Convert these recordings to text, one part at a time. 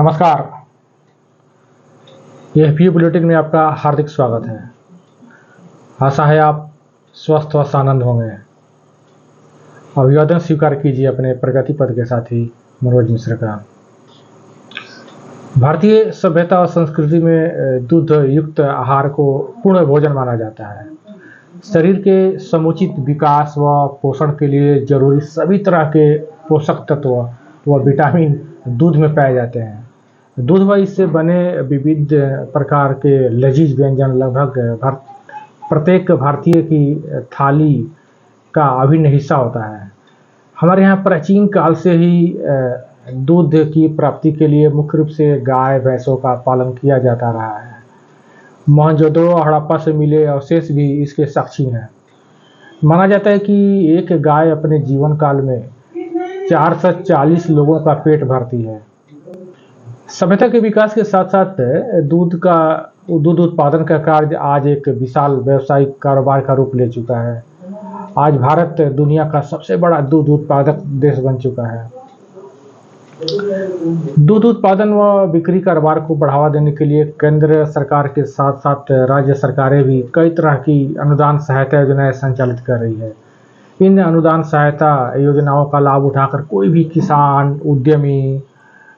नमस्कार। FPO bulletin में आपका हार्दिक स्वागत है। आशा है आप स्वस्थ व आनंद होंगे। अभिवादन स्वीकार कीजिए अपने प्रगति पथ के साथी मनोज मिश्र का। भारतीय सभ्यता और संस्कृति में दूध युक्त आहार को पूर्ण भोजन माना जाता है। शरीर के समुचित विकास व पोषण के लिए जरूरी सभी तरह के पोषक तत्व व विटामिन दूध में पाए जाते हैं। दूध व इससे बने विविध प्रकार के लजीज व्यंजन लगभग प्रत्येक भारतीय की थाली का अभिन्न हिस्सा होता है। हमारे यहाँ प्राचीन काल से ही दूध की प्राप्ति के लिए मुख्य रूप से गाय भैंसों का पालन किया जाता रहा है। मोहनजोदड़ो और हड़प्पा से मिले अवशेष भी इसके साक्षी हैं। माना जाता है कि एक गाय अपने जीवन काल में 440 लोगों का पेट भरती है। सभ्यता के विकास के साथ साथ दूध उत्पादन का कार्य आज एक विशाल व्यावसायिक कारोबार का रूप ले चुका है। आज भारत दुनिया का सबसे बड़ा दूध उत्पादक देश बन चुका है। दूध उत्पादन व बिक्री कारोबार को बढ़ावा देने के लिए केंद्र सरकार के साथ साथ राज्य सरकारें भी कई तरह की अनुदान सहायता योजनाएं संचालित कर रही है। इन अनुदान सहायता योजनाओं का लाभ उठाकर कोई भी किसान, उद्यमी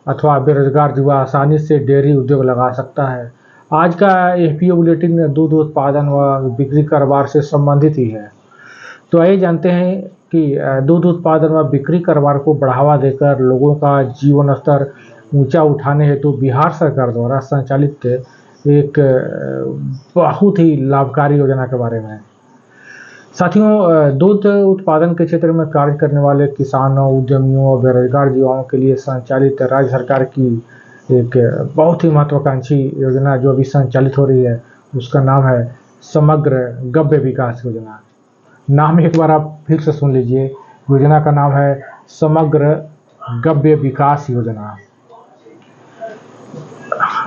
अथवा बेरोजगार युवा आसानी से डेयरी उद्योग लगा सकता है। आज का एफपीओ बुलेटिन दूध उत्पादन व बिक्री कारोबार से संबंधित ही है। तो आइए जानते हैं कि दूध उत्पादन व बिक्री कारोबार को बढ़ावा देकर लोगों का जीवन स्तर ऊंचा उठाने हेतु बिहार सरकार द्वारा संचालित एक बहुत ही लाभकारी योजना के बारे में। साथियों, दूध उत्पादन के क्षेत्र में कार्य करने वाले किसानों, उद्यमियों और बेरोजगार युवाओं के लिए संचालित राज्य सरकार की एक बहुत ही महत्वाकांक्षी योजना जो अभी संचालित हो रही है, उसका नाम है समग्र गव्य विकास योजना। नाम एक बार आप फिर से सुन लीजिए। योजना का नाम है समग्र गव्य विकास योजना।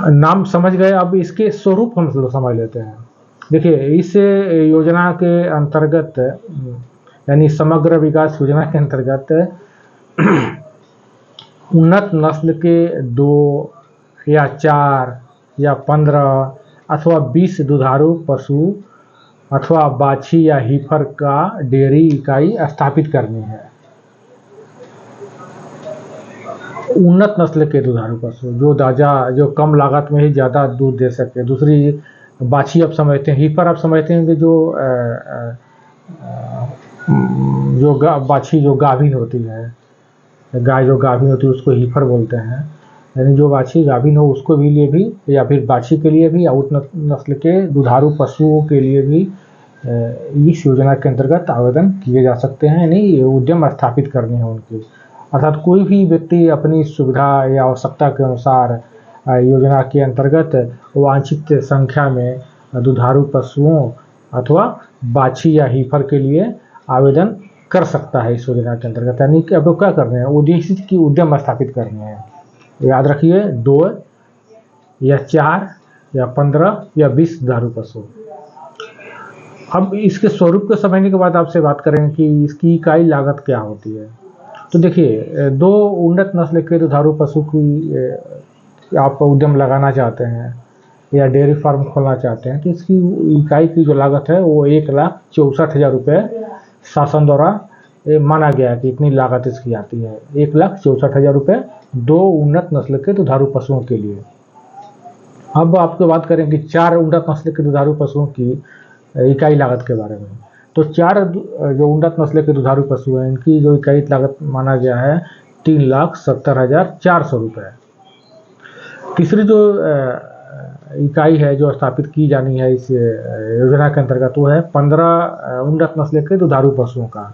नाम समझ गए, अब इसके स्वरूप हम लोग समझ लेते हैं। देखिए, इस योजना के अंतर्गत यानी समग्र विकास योजना के अंतर्गत उन्नत नस्ल के 2 या 4 या 15 अथवा 20 दुधारू पशु अथवा बाछी या हीफर का डेयरी इकाई स्थापित करनी है। उन्नत नस्ल के दुधारू पशु जो कम लागत में ही ज़्यादा दूध दे सके। दूसरी बाछी आप समझते हैं, हीफर आप समझते हैं कि बाछी जो गाभिन होती है, गाय जो गाभिन होती है उसको हीफर बोलते हैं। यानी जो बाछी गाभिन हो उसको भी लिए भी, या फिर बाछी के लिए भी, या उन्नत नस्ल के दुधारू पशुओं के लिए भी इस योजना के अंतर्गत आवेदन किए जा सकते हैं। यानी उद्यम स्थापित करने हैं उनकी, अर्थात कोई भी व्यक्ति अपनी सुविधा या आवश्यकता के अनुसार योजना के अंतर्गत वांछित संख्या में दुधारू पशुओं अथवा बाछी या हीफर के लिए आवेदन कर सकता है इस योजना के अंतर्गत। यानी कि अब क्या करने हैं, उद्देश्य की उद्यम स्थापित करने हैं। याद रखिए, 2 या 4 या 15 या 20 दुधारू पशु। अब इसके स्वरूप को समझने के बाद आपसे बात करें कि इसकी इकाई लागत क्या होती है। तो देखिए, 2 उन्नत नस्ल के दुधारू पशु की आप उद्यम लगाना चाहते हैं या डेयरी फार्म खोलना चाहते हैं, तो इसकी इकाई की जो लागत है वो 1,64,000 रुपये शासन द्वारा माना गया है कि इतनी लागत इसकी आती है। 1,64,000 रुपये 2 उन्नत नस्ल के दुधारू पशुओं के लिए। अब आपको बात करें कि 4 उन्नत नस्ल के दुधारू पशुओं की इकाई लागत के बारे में। तो 4 जो उन्नत नस्ल के दुधारू पशु हैं, इनकी जो इकाई लागत माना गया है 3,70,400 रुपये। तीसरी जो इकाई है जो स्थापित की जानी है इस योजना के अंतर्गत, वो है 15 उन्नत नस्ल के दुधारू पशुओं का।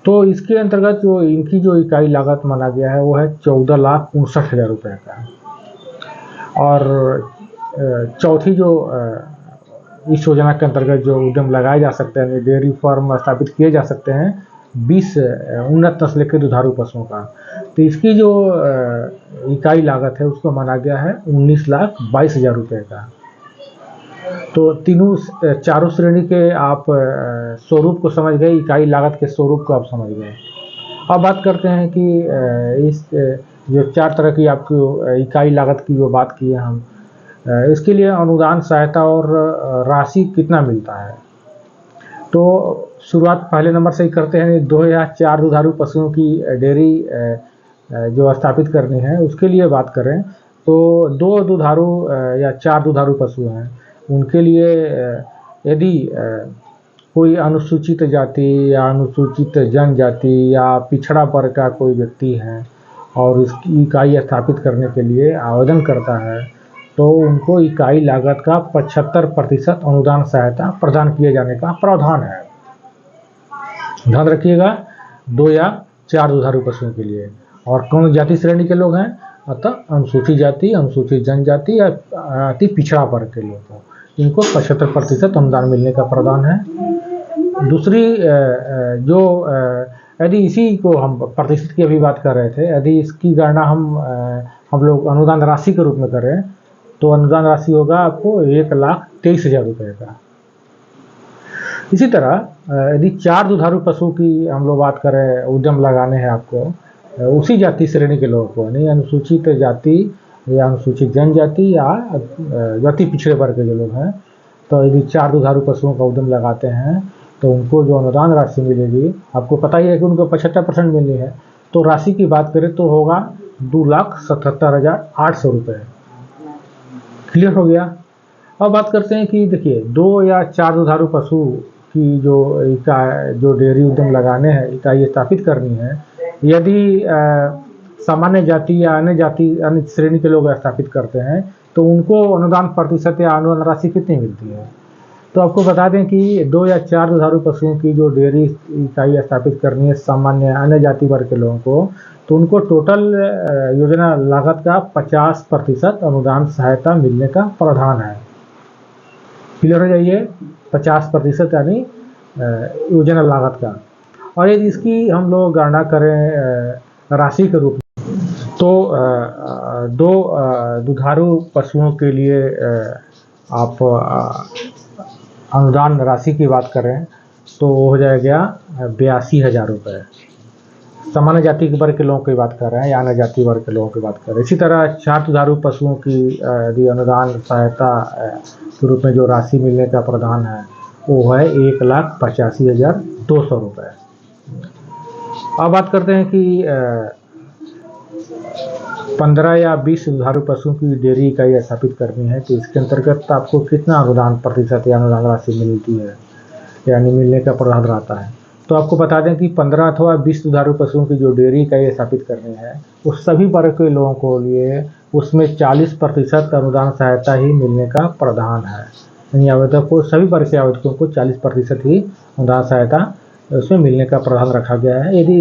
तो इसके अंतर्गत जो इनकी जो इकाई लागत माना गया है वो है 14,59,000 रुपये का। और चौथी जो इस योजना के अंतर्गत जो उद्यम लगाए जा सकते हैं, डेयरी फार्म स्थापित किए जा सकते हैं 20 उन्नत नस्ल के दुधारू पशुओं का। तो इसकी जो इकाई लागत है उसको माना गया है 19,22,000 रुपये का। तो चारों श्रेणी के आप स्वरूप को समझ गए, इकाई लागत के स्वरूप को आप समझ गए। अब बात करते हैं कि इस जो 4 तरह की आपकी इकाई लागत की जो बात की है हम, इसके लिए अनुदान सहायता और राशि कितना मिलता है। तो शुरुआत पहले नंबर से ही करते हैं। 2 या 4 दुधारू पशुओं की डेयरी जो स्थापित करनी है उसके लिए बात करें तो 2 दुधारू या 4 दुधारू पशु हैं, उनके लिए यदि कोई अनुसूचित जाति या अनुसूचित जनजाति या पिछड़ा वर्ग का कोई व्यक्ति है और उसकी इकाई स्थापित करने के लिए आवेदन करता है तो उनको इकाई लागत का 75% अनुदान सहायता प्रदान किए जाने का प्रावधान है। ध्यान रखिएगा, 2 या 4 दुधारू पशुओं के लिए। और कौन जाति श्रेणी के लोग हैं, अतः अनुसूचित जाति, अनुसूचित जनजाति या अति पिछड़ा वर्ग के लोग हैं, इनको 75% अनुदान मिलने का प्रावधान है। दूसरी जो यदि इसी को हम प्रतिशत की अभी बात कर रहे थे, यदि इसकी गणना हम लोग अनुदान राशि के रूप में करें तो अनुदान राशि होगा आपको 1,23,000 रुपये का। इसी तरह यदि 4 दुधारू पशु की हम लोग बात करें, उद्यम लगाने हैं आपको, उसी जाति श्रेणी के लोगों को, नहीं अनुसूचित जाति या अनुसूचित जनजाति या अति पिछड़े वर्ग के जो लोग हैं, तो यदि 4 दुधारू पशुओं का उद्यम लगाते हैं तो उनको जो अनुदान राशि मिलेगी, आपको पता ही है कि उनको 75% मिलनी है, तो राशि की बात करें तो होगा 2,77,800 रुपये। क्लियर हो गया। अब बात करते हैं कि देखिए 2 या 4 दुधारू पशु की जो डेयरी उद्यम लगाने हैं, इकाई स्थापित करनी है, यदि सामान्य जाति या अन्य श्रेणी के लोग स्थापित करते हैं तो उनको अनुदान प्रतिशत या अनुदान राशि कितनी मिलती है। तो आपको बता दें कि 2 या 4 दुधारू पशुओं की जो डेयरी इकाई स्थापित करनी है सामान्य अन्य जाति वर्ग के लोगों को, तो उनको टोटल योजना लागत का 50% अनुदान सहायता मिलने का प्रावधान है। क्लियर हो जाइए, 50% यानी योजना लागत का। और यदि इसकी हम लोग गणना करें राशि के रूप में तो 2 दुधारू पशुओं के लिए आप अनुदान राशि की बात करें तो हो जाएगा 82,000 रुपये। सामान्य जाति के वर्ग के लोगों की बात कर रहे हैं या अन्य जाति वर्ग के लोगों की बात कर रहे हैं। इसी तरह 4 दुधारू पशुओं की यदि अनुदान सहायता के रूप में जो राशि मिलने का प्रावधान है वो है 1,85,200 रुपये। अब बात करते हैं कि 15 या 20 दुधारू पशुओं की डेयरी इकाई स्थापित करनी है तो इसके अंतर्गत आपको कितना अनुदान प्रतिशत या अनुदान राशि मिलती है, यानी मिलने का प्रावधान रहता है। तो आपको बता दें कि 15 अथवा 20 दुधारू पशुओं की जो डेयरी इकाई स्थापित करनी है उस सभी वर्ग के लोगों को लिए उसमें 40% अनुदान सहायता ही मिलने का प्रावधान है। यानी आवेदक को, सभी वर्ग के आवेदकों को 40% ही अनुदान सहायता उसमें मिलने का प्रावधान रखा गया है। यदि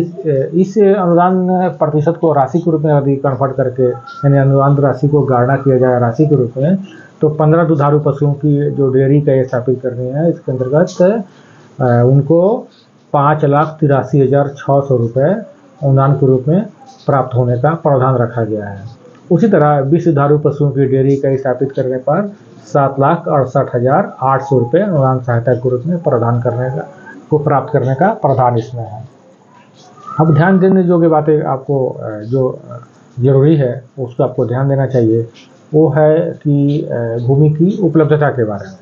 इस अनुदान प्रतिशत को राशि के रूप में यदि कन्वर्ट करके यानी अनुदान राशि को गणना किया जाए राशि के रूप में, तो 15 दुधारू पशुओं की जो डेयरी इकाई स्थापित करनी है इसके अंतर्गत उनको 5,83,600 रुपये अनुदान के रूप में प्राप्त होने का प्रावधान रखा गया है। उसी तरह 20 दुधारू पशुओं की डेयरी इकाई स्थापित करने पर 7,68,800 रुपये अनुदान सहायता के रूप में प्रावधान को प्राप्त करने का प्रावधान इसमें है। अब ध्यान देने योग्य बातें आपको जो जरूरी है उसको आपको ध्यान देना चाहिए, वो है कि भूमि की उपलब्धता के बारे में।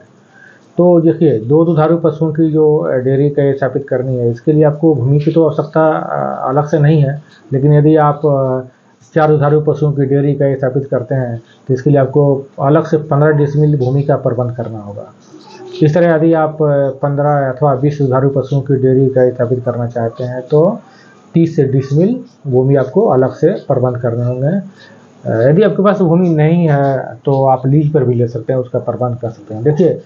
तो देखिए 2 दुधारू पशुओं की जो डेयरी इकाई स्थापित करनी है इसके लिए आपको भूमि की तो आवश्यकता अलग से नहीं है, लेकिन यदि आप 4 दुधारू पशुओं की डेयरी इकाई स्थापित करते हैं तो इसके लिए आपको अलग से 15 डिसमिल भूमि का प्रबंध करना होगा। इस तरह यदि आप 15 अथवा 20 दुधारू पशुओं की डेयरी इकाई स्थापित करना चाहते हैं तो 30 डिसमिल भूमि आपको अलग से प्रबंध करने होंगे। यदि आपके पास भूमि नहीं है तो आप लीज पर भी ले सकते हैं, उसका प्रबंध कर सकते हैं। देखिए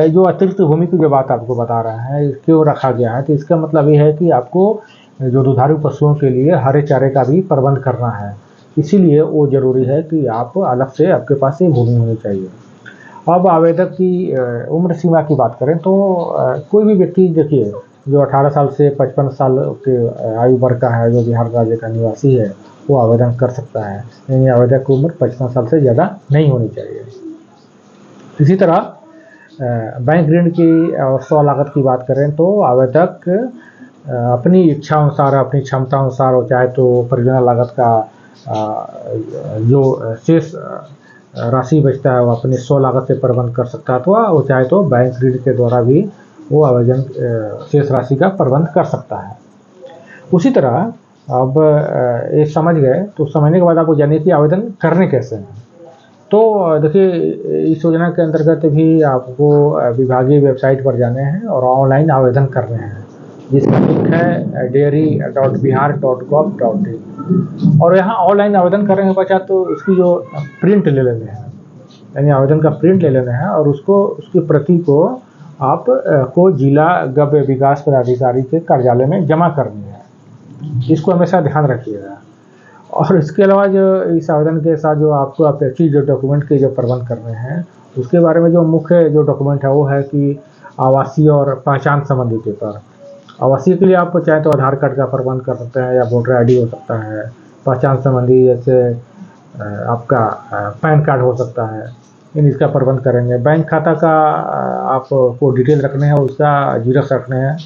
जो अतिरिक्त भूमि की जो बात आपको बता रहे हैं क्यों रखा गया है, तो इसका मतलब ये है कि आपको जो दुधारू पशुओं के लिए हरे चारे का भी प्रबंध करना है, इसीलिए वो ज़रूरी है कि आप अलग से आपके पास ये भूमि होनी चाहिए। अब आवेदक की उम्र सीमा की बात करें तो कोई भी व्यक्ति देखिए जो 18 साल से 55 साल के आयु वर्ग का है, जो बिहार राज्य का निवासी है, वो आवेदन कर सकता है। यानी आवेदक की उम्र 55 साल से ज़्यादा नहीं होनी चाहिए। इसी तरह बैंक ऋण की और स्वलागत की बात करें तो आवेदक अपनी इच्छा अनुसार, अपनी क्षमता अनुसार, चाहे तो परियोजना लागत का जो शेष राशि बचता है वो अपनी स्वलागत से प्रबंध कर सकता है, अथवा वो चाहे तो बैंक ऋण के द्वारा भी वो आवेदन शेष राशि का प्रबंध कर सकता है। उसी तरह अब ये समझ गए, तो समझने के बाद आपको जानिए कि आवेदन करने कैसे हैं। तो देखिए, इस योजना के अंतर्गत भी आपको विभागीय वेबसाइट पर जाने हैं और ऑनलाइन आवेदन करने हैं, जिसका लिंक है dairy.bihar.gov.in। और यहाँ ऑनलाइन आवेदन करने के पश्चात तो इसकी जो प्रिंट ले लेने हैं, यानी आवेदन का प्रिंट ले लेना है और उसकी प्रति को आप को जिला गव्य विकास पदाधिकारी के कार्यालय में जमा करनी है। इसको हमेशा ध्यान रखिएगा। और इसके अलावा जो इस आवेदन के साथ जो आपको अपेक्षित जो डॉक्यूमेंट के जो प्रबंध करने हैं, उसके बारे में जो मुख्य जो डॉक्यूमेंट है वो है कि आवासीय और पहचान संबंधी पेपर। आवासीय के लिए आप चाहे तो आधार कार्ड का प्रबंध कर सकते हैं या वोटर आईडी हो सकता है। पहचान संबंधी जैसे आपका पैन कार्ड हो सकता है, इसका प्रबंध करेंगे। बैंक खाता का आपको डिटेल रखने हैं, उसका जीरोक्स रखने हैं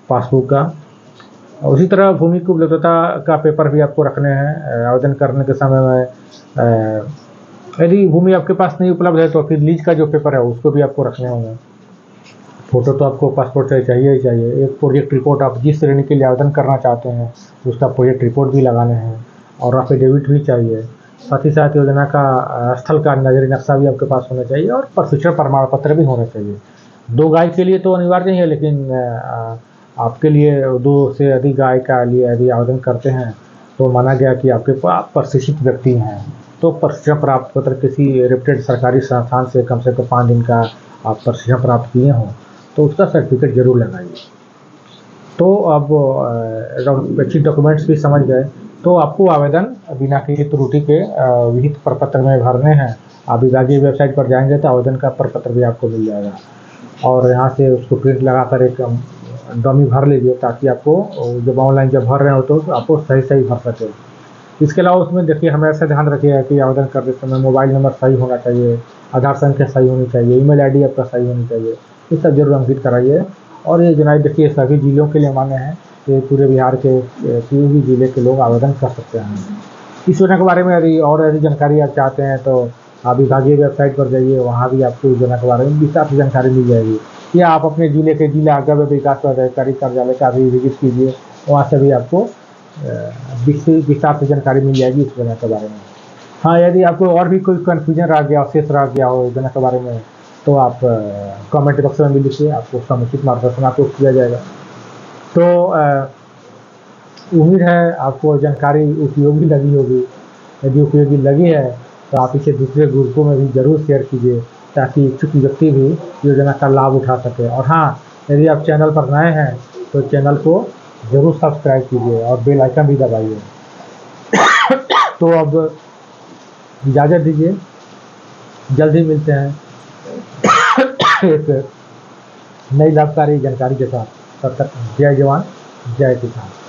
पासबुक का। उसी तरह भूमि की उपलब्धता का पेपर भी आपको रखने हैं आवेदन करने के समय में। यदि भूमि आपके पास नहीं उपलब्ध है तो फिर लीज का जो पेपर है उसको भी आपको रखने होंगे। फोटो तो आपको पासपोर्ट से चाहिए ही चाहिए। एक प्रोजेक्ट रिपोर्ट, आप जिस श्रेणी के लिए आवेदन करना चाहते हैं उसका प्रोजेक्ट रिपोर्ट भी लगाने हैं और एफिडेविट भी चाहिए। साथ ही साथ योजना का स्थल का नजरी नक्शा भी आपके पास होना चाहिए और प्रशिक्षण प्रमाण पत्र भी होना चाहिए। 2 गाय के लिए तो अनिवार्य नहीं है, लेकिन आपके लिए 2 से अधिक गाय का लिए यदि आवेदन करते हैं तो माना गया कि आपके पास प्रशिक्षित व्यक्ति हैं, तो प्रशिक्षण प्राप्त पत्र किसी रेप्यूटेड सरकारी संस्थान से कम 5 दिन का आप प्रशिक्षण प्राप्त किए हों तो उसका सर्टिफिकेट जरूर लगाइए। तो अब अपेक्षित डॉक्यूमेंट्स भी समझ गए, तो आपको आवेदन बिना किसी त्रुटि के विहित प्रपत्र में भरने हैं। आप विभागीय वेबसाइट पर जाएंगे तो आवेदन का प्रपत्र भी आपको मिल जाएगा और यहाँ से उसको प्रिंट लगाकर एक डमी भर लीजिए, ताकि आपको जब ऑनलाइन जब भर रहे हो तो आपको सही भर सके। इसके अलावा उसमें देखिए, हमेशा ध्यान रखिएगा कि आवेदन करते समय मोबाइल नंबर सही होना चाहिए, आधार संख्या सही होनी चाहिए, ईमेल आईडी आपका सही होनी चाहिए। ये सब जरूर अंकित कराइए। और ये जुलाई देखिए सभी जिलों के लिए मान्य है, ये पूरे बिहार के किसी भी जिले के लोग आवेदन कर सकते हैं। इस योजना के बारे में यदि जानकारी आप चाहते हैं तो आप विभागीय वेबसाइट पर जाइए, वहाँ भी आपको इस योजना के बारे में विस्तार से जानकारी मिल जाएगी। या आप अपने जिले के जिला गव्य विकास पदाधिकारी कार्यालय का भी विजिट कीजिए, वहाँ से भी आपको विस्तार से जानकारी मिल जाएगी इस योजना के बारे में। हाँ, यदि आपको और भी कोई कन्फ्यूजन रह गया, शेष रह गया हो योजना के बारे में, तो आप कमेंट बॉक्स में भी लिखिए, आपको समुचित मार्गदर्शन आपको किया जाएगा। तो उम्मीद है आपको जानकारी उपयोगी लगी होगी। यदि उपयोगी लगी है तो आप इसे दूसरे ग्रुपों में भी ज़रूर शेयर कीजिए, ताकि इच्छुक व्यक्ति भी योजना का लाभ उठा सके। और हाँ, यदि आप चैनल पर नए हैं तो चैनल को ज़रूर सब्सक्राइब कीजिए और बेल आइकन भी दबाइए। तो अब इजाज़त दीजिए, जल्दी मिलते हैं एक नई लाभकारी जानकारी के साथ। तब तक जय जवान जय किसान।